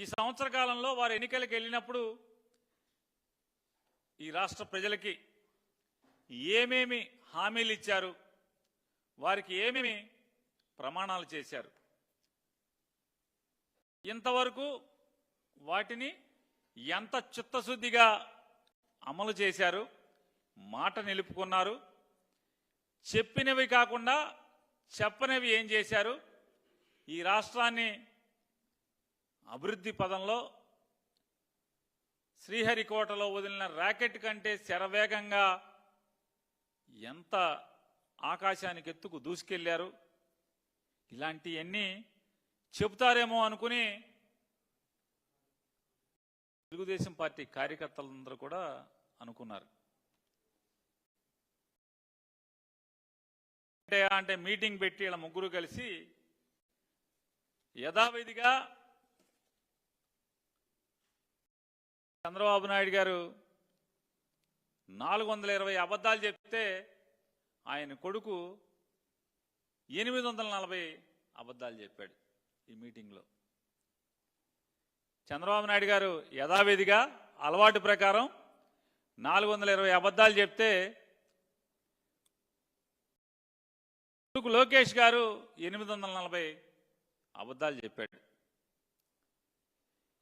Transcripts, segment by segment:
ఈ సంవత్సర కాలంలో వారు ఎన్నికలకు వెళ్ళినప్పుడు ఈ రాష్ట్ర ప్రజలకి ఏమేమి హామీలు ఇచ్చారు, వారికి ఏమేమి ప్రమాణాలు చేశారు, ఇంతవరకు వాటిని ఎంత చిత్తశుద్ధిగా అమలు చేశారు, మాట నిలుపుకున్నారు, చెప్పినవి కాకుండా చెప్పనివి ఏం చేశారు, ఈ రాష్ట్రాన్ని అభివృద్ధి పదంలో శ్రీహరికోటలో వదిలిన రాకెట్ కంటే శరవేగంగా ఎంత ఆకాశానికి ఎత్తుకు దూసుకెళ్లారు, ఇలాంటివన్నీ చెబుతారేమో అనుకుని తెలుగుదేశం పార్టీ కార్యకర్తలందరూ కూడా అనుకున్నారు. అంటే మీటింగ్ పెట్టి ఇలా ముగ్గురు కలిసి యథావిధిగా చంద్రబాబు నాయుడు గారు 420 అబద్ధాలు చెప్తే ఆయన కొడుకు 840 అబద్ధాలు చెప్పాడు. ఈ మీటింగ్లో చంద్రబాబు నాయుడు గారు యథావిధిగా అలవాటు ప్రకారం 420 అబద్ధాలు చెప్తే కొడుకు లోకేష్ గారు 840 అబద్ధాలు చెప్పాడు.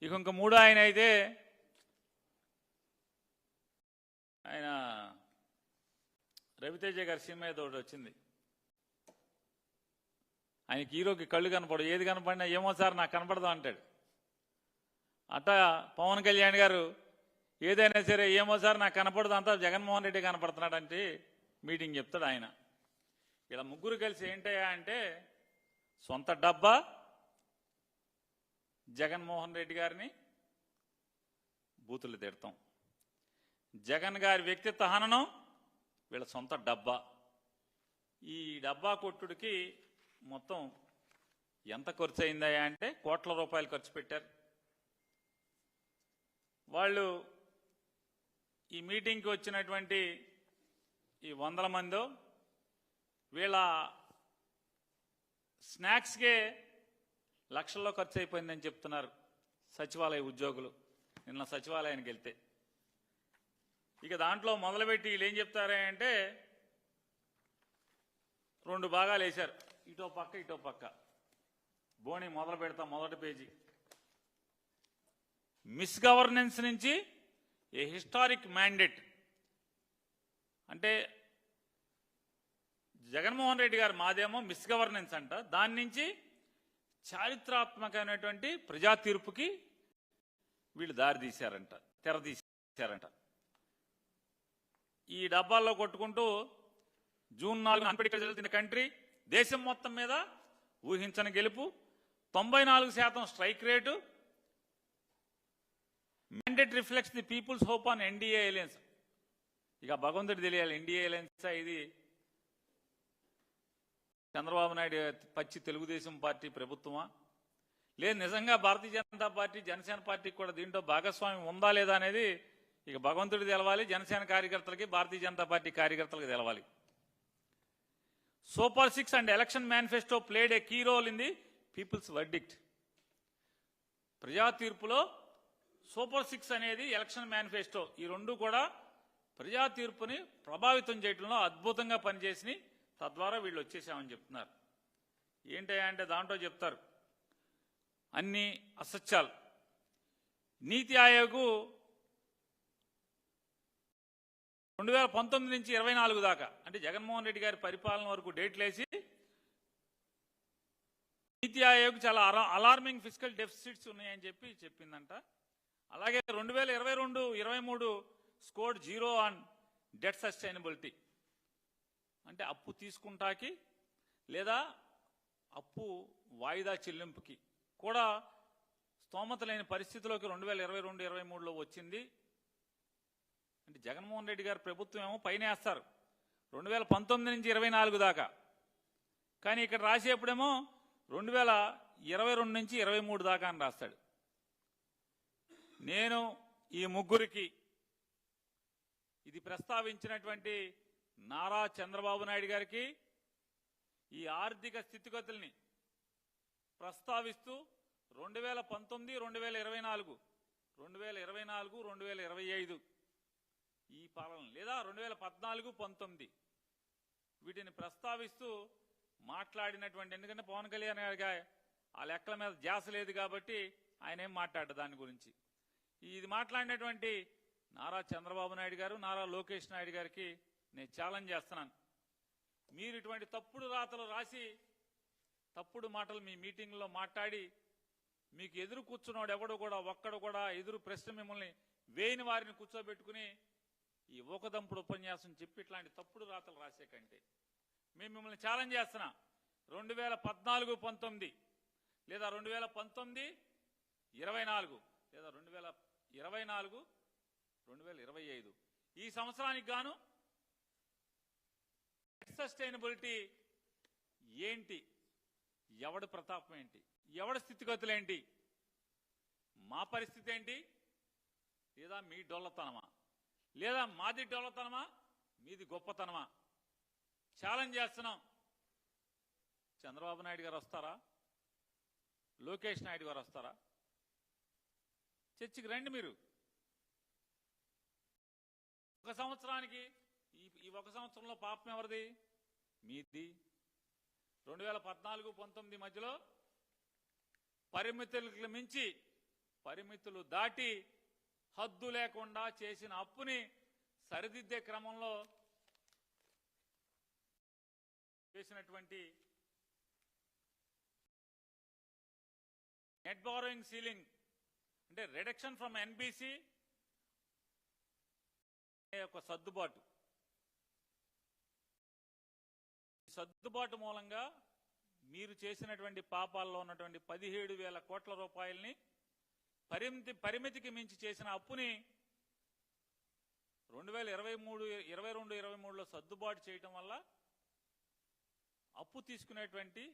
ఇంక మూడో ఆయన అయితే ఆయన రవితేజ గారి సినిమా ఏదో ఒకటి వచ్చింది, ఆయనకి హీరోకి కళ్ళు కనపడవు, ఏది కనపడినా ఏమో సార్ నాకు కనపడదా అంటాడు. అట్టా పవన్ కళ్యాణ్ గారు ఏదైనా సరే ఏమో సార్ నాకు కనపడదు, అంతా జగన్మోహన్ రెడ్డి కనపడుతున్నాడు అంటే మీటింగ్ చెప్తాడు ఆయన. ఇలా ముగ్గురు కలిసి ఏంటయ్యా అంటే సొంత డబ్బా జగన్మోహన్ రెడ్డి గారిని బూతులు తిడతాం, జగన్ గారి వ్యక్తిత్వ హననం వీళ్ళ సొంత డబ్బా. ఈ డబ్బా కొట్టుడికి మొత్తం ఎంత ఖర్చు అయిందయ్యా అంటే కోట్ల రూపాయలు ఖర్చు పెట్టారు. వాళ్ళు ఈ మీటింగ్కి వచ్చినటువంటి ఈ 100 మందో వీళ్ళ స్నాక్స్కే లక్షల్లో ఖర్చు అయిపోయిందని చెప్తున్నారు సచివాలయ ఉద్యోగులు. నిన్న సచివాలయానికి వెళ్తే ఇక దాంట్లో మొదలుపెట్టి వీళ్ళు ఏం చెప్తారంటే 2 భాగాలు వేశారు, ఇటో పక్క ఇటో పక్క. బోని మొదలు పెడతా, మొదటి పేజీ మిస్ గవర్నెన్స్ నుంచి ఏ హిస్టారిక్ మ్యాండేట్ అంటే జగన్మోహన్ రెడ్డి గారు మాదేమో మిస్ గవర్నెన్స్ అంట, దాని నుంచి చారిత్రాత్మకమైనటువంటి ప్రజా తీర్పుకి వీళ్ళు దారి తీశారంట, తెర తీశారంట. ఈ డబ్బాల్లో కొట్టుకుంటూ June 4 unpredicted result in country, దేశం మొత్తం మీద ఊహించని గెలుపు, 94% strike rate, mandate reflects the people's hope on NDA alliance. ఇక భగవంతుడు తెలియాలి ఎన్డీఏ అలయన్స్ ఇది చంద్రబాబు నాయుడు పచ్చి తెలుగుదేశం పార్టీ ప్రభుత్వమా, లేదు నిజంగా భారతీయ జనతా పార్టీ జనసేన పార్టీకి కూడా దీంట్లో భాగస్వామ్యం ఉందా లేదా అనేది ఇక భగవంతుడికి తెలవాలి, జనసేన కార్యకర్తలకి భారతీయ జనతా పార్టీ కార్యకర్తలకు తెలవాలి. Super 6 and election manifesto played a key role in the people's verdict. ప్రజా తీర్పులో సూపర్ 6 అనేది ఎలక్షన్ మేనిఫెస్టో, ఈ రెండు కూడా ప్రజా తీర్పుని ప్రభావితం చేయడంలో అద్భుతంగా పనిచేసి తద్వారా వీళ్ళు వచ్చేసామని చెప్తున్నారు. ఏంటయ్యా అంటే దాంట్లో చెప్తారు అన్ని అసత్యాలు. నీతి ఆయోగ్ 2019 నుంచి 24 దాకా అంటే జగన్మోహన్ రెడ్డి గారి పరిపాలన వరకు డేట్లేసి నీతి ఆయోగ్ చాలా అలార్మింగ్ ఫిజికల్ డెఫిసిట్స్ ఉన్నాయని చెప్పిందంట. అలాగే 2022-23 స్కోర్డ్ 0 ఆన్ డెట్ సస్టైనబిలిటీ అంటే అప్పు తీసుకుంటాకి లేదా అప్పు వాయిదా చెల్లింపుకి కూడా స్తోమత లేని పరిస్థితిలోకి 2022-23లో వచ్చింది. అంటే జగన్మోహన్ రెడ్డి గారి ప్రభుత్వం ఏమో పైన వేస్తారు 2019 నుంచి 24 దాకా, కానీ ఇక్కడ రాసేప్పుడేమో 2022 నుంచి 23 దాకా అని రాస్తాడు. నేను ఈ ముగ్గురికి ఇది ప్రస్తావించినటువంటి నారా చంద్రబాబు నాయుడు గారికి ఈ ఆర్థిక స్థితిగతుల్ని ప్రస్తావిస్తూ 2019, 2024, 2024, 2025 ఈ పాలన లేదా 2014, 19 వీటిని ప్రస్తావిస్తూ మాట్లాడినటువంటి, ఎందుకంటే పవన్ కళ్యాణ్ గారికి ఆ లెక్కల మీద ధ్యాస లేదు కాబట్టి ఆయన ఏం మాట్లాడారు దాని గురించి. ఇది మాట్లాడినటువంటి నారా చంద్రబాబు నాయుడు గారు, నారా లోకేష్ నాయుడు గారికి నేను ఛాలెంజ్ చేస్తున్నాను. మీరు ఇటువంటి తప్పుడు రాతలు రాసి తప్పుడు మాటలు మీ మీటింగ్లో మాట్లాడి మీకు ఎదురు కూర్చున్నాడు ఎవడు కూడా ఒక్కడు కూడా ఎదురు ప్రశ్న మిమ్మల్ని వేయని వారిని కూర్చోబెట్టుకుని ఈ ఊకదంపుడు ఉపన్యాసం చెప్పి ఇట్లాంటి తప్పుడు రాతలు రాసే కంటే మేము మిమ్మల్ని ఛాలెంజ్ చేస్తున్నా. 2014, 19 లేదా 2019, 24 లేదా 2024, 2025 ఈ సంవత్సరానికి గాను సస్టైనబిలిటీ ఏంటి, ఎవడి ప్రతాపం ఏంటి, ఎవడి స్థితిగతులు ఏంటి, మా పరిస్థితి ఏంటి, లేదా మీ డొల్లతనమా, లేదా మాది డొల్లతనమా, మీది గొప్పతనమా ఛాలెంజ్ చేస్తున్నాం. చంద్రబాబు నాయుడు గారు వస్తారా, లోకేష్ నాయుడు గారు వస్తారా? చర్చకి రండి. మీరు ఒక సంవత్సరానికి ఈ ఒక సంవత్సరంలో పాపం ఎవరిది? మీది. 2014, 19 మధ్యలో పరిమితులకు మించి పరిమితులు దాటి హద్దు లేకుండా చేసిన అప్పుని సరిదిద్దే క్రమంలో చేసినటువంటి నెట్ బారోయింగ్ సీలింగ్ అంటే రిడక్షన్ ఫ్రమ్ ఎన్బిసి ఒక సర్దుబాటు. సర్దుబాటు మూలంగా మీరు చేసినటువంటి పాపాల్లో ఉన్నటువంటి 17,000 కోట్ల రూపాయలని పరిమితికి మించి చేసిన అప్పుని 2022, 23లో సర్దుబాటు చేయటం వల్ల అప్పు తీసుకునేటువంటి